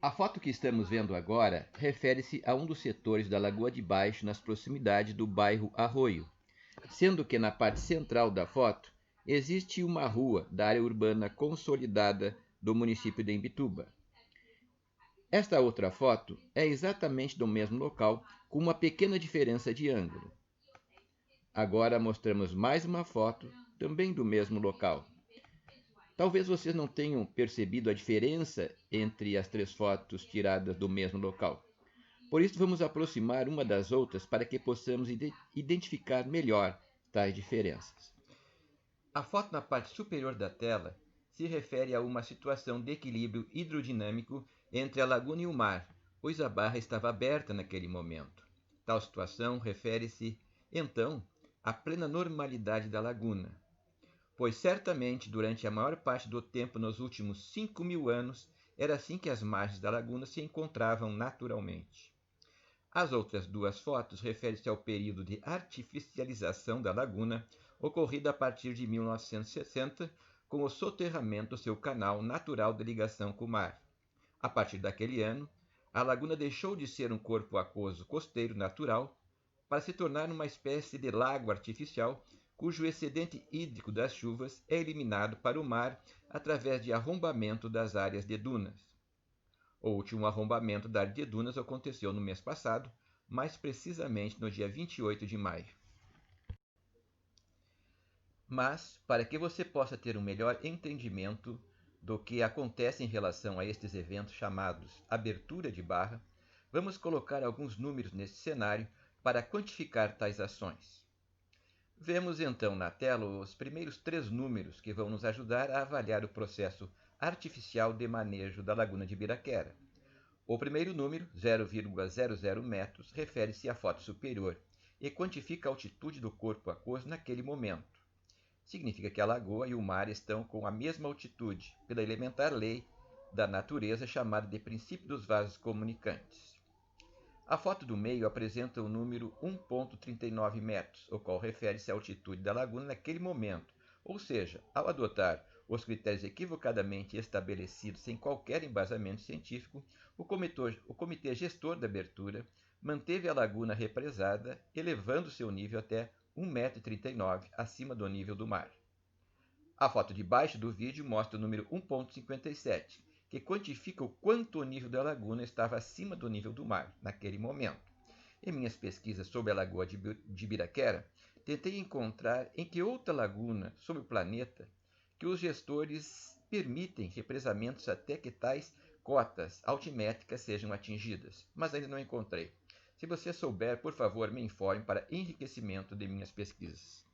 A foto que estamos vendo agora refere-se a um dos setores da Lagoa de Baixo nas proximidades do bairro Arroio, sendo que na parte central da foto existe uma rua da área urbana consolidada do município de Imbituba. Esta outra foto é exatamente do mesmo local, com uma pequena diferença de ângulo. Agora mostramos mais uma foto, também do mesmo local. Talvez vocês não tenham percebido a diferença entre as três fotos tiradas do mesmo local. Por isso, vamos aproximar uma das outras para que possamos identificar melhor tais diferenças. A foto na parte superior da tela se refere a uma situação de equilíbrio hidrodinâmico entre a laguna e o mar, pois a barra estava aberta naquele momento. Tal situação refere-se, então, à plena normalidade da laguna, pois certamente durante a maior parte do tempo nos últimos 5.000 anos era assim que as margens da laguna se encontravam naturalmente. As outras duas fotos referem-se ao período de artificialização da laguna, ocorrido a partir de 1960, com o soterramento do seu canal natural de ligação com o mar. A partir daquele ano, a laguna deixou de ser um corpo aquoso costeiro natural para se tornar uma espécie de lago artificial, cujo excedente hídrico das chuvas é eliminado para o mar através de arrombamento das áreas de dunas. O último arrombamento da área de dunas aconteceu no mês passado, mais precisamente no dia 28 de maio. Mas, para que você possa ter um melhor entendimento do que acontece em relação a estes eventos chamados abertura de barra, vamos colocar alguns números neste cenário para quantificar tais ações. Vemos então na tela os primeiros três números que vão nos ajudar a avaliar o processo artificial de manejo da Laguna de Ibiraquera. O primeiro número, 0,00 metros, refere-se à foto superior e quantifica a altitude do corpo aquoso naquele momento. Significa que a lagoa e o mar estão com a mesma altitude, pela elementar lei da natureza chamada de princípio dos vasos comunicantes. A foto do meio apresenta o número 1,39 metros, o qual refere-se à altitude da laguna naquele momento, ou seja, ao adotar os critérios equivocadamente estabelecidos sem qualquer embasamento científico, o comitê gestor da abertura manteve a laguna represada, elevando seu nível até 1,39 m acima do nível do mar. A foto de baixo do vídeo mostra o número 1,57, que quantifica o quanto o nível da laguna estava acima do nível do mar naquele momento. Em minhas pesquisas sobre a Lagoa de Ibiraquera, tentei encontrar em que outra laguna sobre o planeta que os gestores permitem represamentos até que tais cotas altimétricas sejam atingidas, mas ainda não encontrei. Se você souber, por favor, me informe para enriquecimento de minhas pesquisas.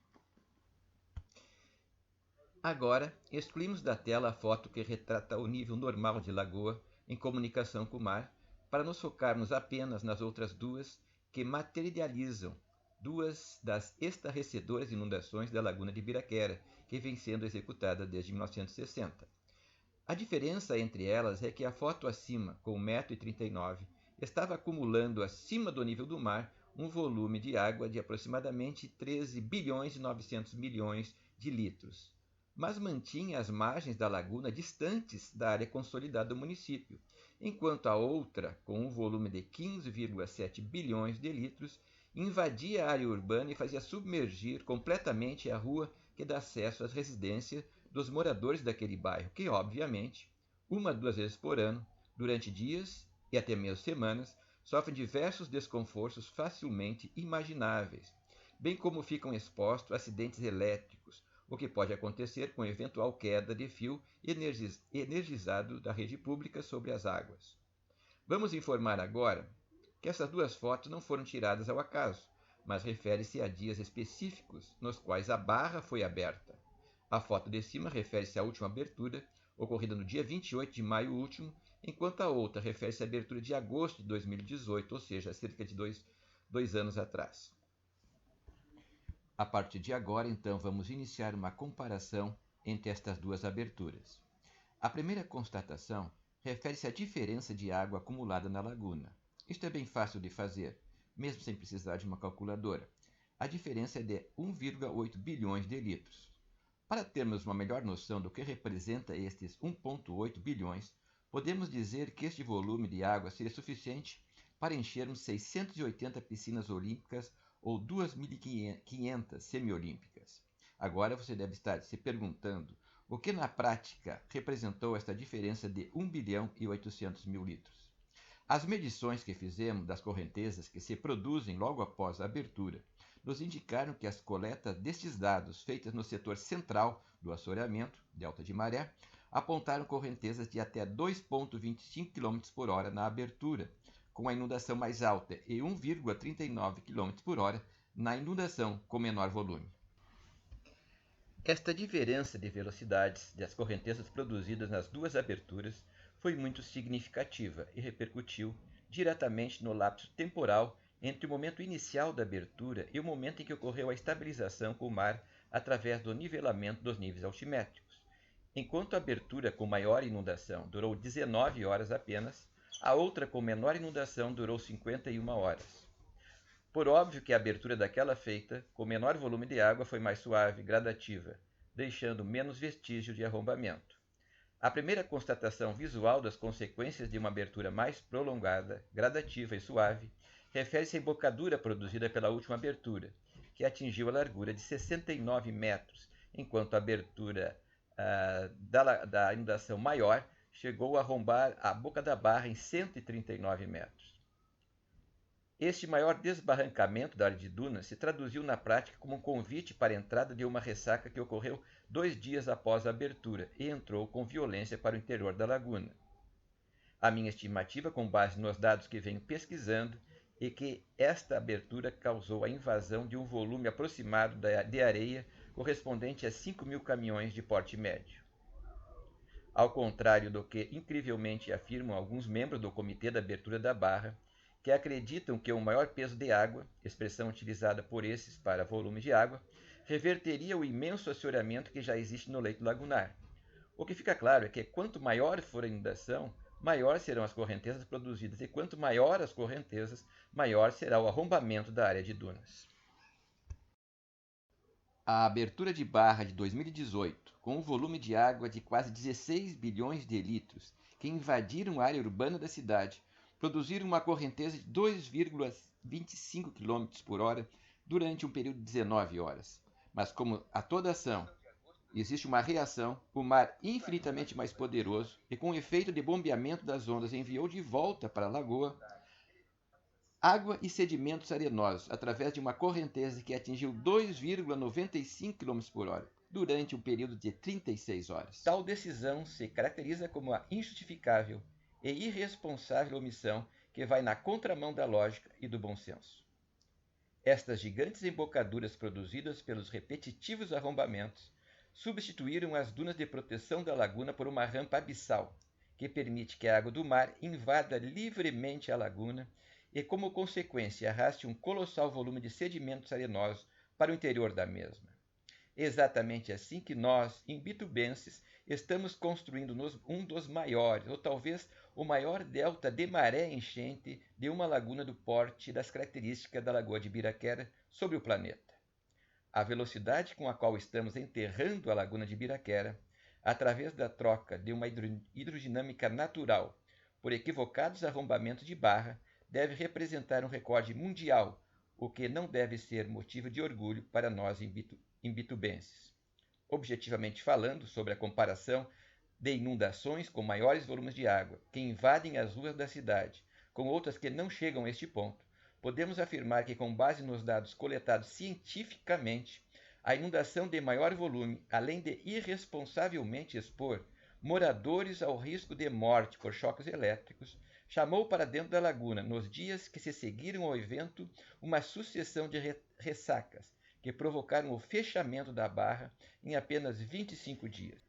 Agora, excluímos da tela a foto que retrata o nível normal de lagoa em comunicação com o mar, para nos focarmos apenas nas outras duas que materializam duas das estarrecedoras inundações da Laguna de Ibiraquera, que vem sendo executada desde 1960. A diferença entre elas é que a foto acima, com 1,39 m, estava acumulando acima do nível do mar um volume de água de aproximadamente 13 bilhões e 900 milhões de litros, mas mantinha as margens da laguna distantes da área consolidada do município, enquanto a outra, com um volume de 15,7 bilhões de litros, invadia a área urbana e fazia submergir completamente a rua que dá acesso às residências dos moradores daquele bairro, que, obviamente, uma ou duas vezes por ano, durante dias e até mesmo semanas, sofrem diversos desconfortos facilmente imagináveis, bem como ficam expostos a acidentes elétricos, o que pode acontecer com eventual queda de fio energizado da rede pública sobre as águas. Vamos informar agora que essas duas fotos não foram tiradas ao acaso, mas refere-se a dias específicos nos quais a barra foi aberta. A foto de cima refere-se à última abertura, ocorrida no dia 28 de maio último, enquanto a outra refere-se à abertura de agosto de 2018, ou seja, cerca de dois anos atrás. A partir de agora, então, vamos iniciar uma comparação entre estas duas aberturas. A primeira constatação refere-se à diferença de água acumulada na laguna. Isto é bem fácil de fazer, mesmo sem precisar de uma calculadora. A diferença é de 1,8 bilhões de litros. Para termos uma melhor noção do que representa estes 1,8 bilhões, podemos dizer que este volume de água seria suficiente para enchermos 680 piscinas olímpicas ou 2.500 semiolímpicas. Agora você deve estar se perguntando o que na prática representou esta diferença de 1 bilhão e 800 mil litros. As medições que fizemos das correntezas que se produzem logo após a abertura nos indicaram que as coletas destes dados feitas no setor central do assoreamento, delta de maré, apontaram correntezas de até 2,25 km por hora na abertura, com a inundação mais alta, e 1,39 km por hora na inundação com menor volume. Esta diferença de velocidades das correntezas produzidas nas duas aberturas foi muito significativa e repercutiu diretamente no lapso temporal entre o momento inicial da abertura e o momento em que ocorreu a estabilização com o mar através do nivelamento dos níveis altimétricos. Enquanto a abertura com maior inundação durou 19 horas apenas, a outra com menor inundação durou 51 horas. Por óbvio que a abertura daquela feita, com menor volume de água, foi mais suave, gradativa, deixando menos vestígio de arrombamento. A primeira constatação visual das consequências de uma abertura mais prolongada, gradativa e suave, refere-se à embocadura produzida pela última abertura, que atingiu a largura de 69 metros, enquanto a abertura da inundação maior chegou a arrombar a boca da barra em 139 metros. Este maior desbarrancamento da área de dunas se traduziu na prática como um convite para a entrada de uma ressaca que ocorreu 2 dias após a abertura e entrou com violência para o interior da laguna. A minha estimativa, com base nos dados que venho pesquisando, é que esta abertura causou a invasão de um volume aproximado de areia correspondente a 5.000 caminhões de porte médio. Ao contrário do que incrivelmente afirmam alguns membros do Comitê da Abertura da Barra, que acreditam que o maior peso de água, expressão utilizada por esses para volume de água, reverteria o imenso assoreamento que já existe no leito lagunar. O que fica claro é que quanto maior for a inundação, maior serão as correntezas produzidas, e quanto maior as correntezas, maior será o arrombamento da área de dunas. A abertura de Barra de 2018, com um volume de água de quase 16 bilhões de litros, que invadiram a área urbana da cidade, produziram uma correnteza de 2,25 km por hora durante um período de 19 horas. Mas como a toda ação existe uma reação, o mar infinitamente mais poderoso e com o efeito de bombeamento das ondas enviou de volta para a lagoa água e sedimentos arenosos através de uma correnteza que atingiu 2,95 km por hora durante um período de 36 horas. Tal decisão se caracteriza como a injustificável e irresponsável omissão que vai na contramão da lógica e do bom senso. Estas gigantes embocaduras produzidas pelos repetitivos arrombamentos substituíram as dunas de proteção da laguna por uma rampa abissal, que permite que a água do mar invada livremente a laguna e, como consequência, arraste um colossal volume de sedimentos arenosos para o interior da mesma. Exatamente assim que nós, imbitubenses, estamos construindo um dos maiores, ou talvez o maior delta de maré enchente de uma laguna do porte das características da Lagoa de Ibiraquera sobre o planeta. A velocidade com a qual estamos enterrando a Laguna de Ibiraquera, através da troca de uma hidrodinâmica natural por equivocados arrombamentos de barra, deve representar um recorde mundial, o que não deve ser motivo de orgulho para nós imbitubenses. Objetivamente falando, sobre a comparação de inundações com maiores volumes de água que invadem as ruas da cidade, com outras que não chegam a este ponto, podemos afirmar que, com base nos dados coletados cientificamente, a inundação de maior volume, além de irresponsavelmente expor moradores ao risco de morte por choques elétricos, chamou para dentro da laguna, nos dias que se seguiram ao evento, uma sucessão de ressacas, que provocaram o fechamento da barra em apenas 25 dias.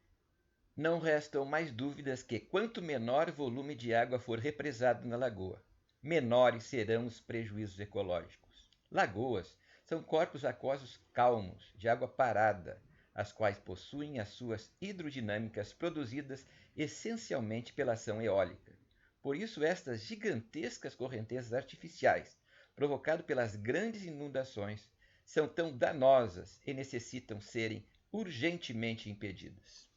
Não restam mais dúvidas que, quanto menor volume de água for represado na lagoa, menores serão os prejuízos ecológicos. Lagoas são corpos aquosos calmos, de água parada, as quais possuem as suas hidrodinâmicas produzidas essencialmente pela ação eólica. Por isso, estas gigantescas correntezas artificiais, provocadas pelas grandes inundações, são tão danosas e necessitam serem urgentemente impedidas.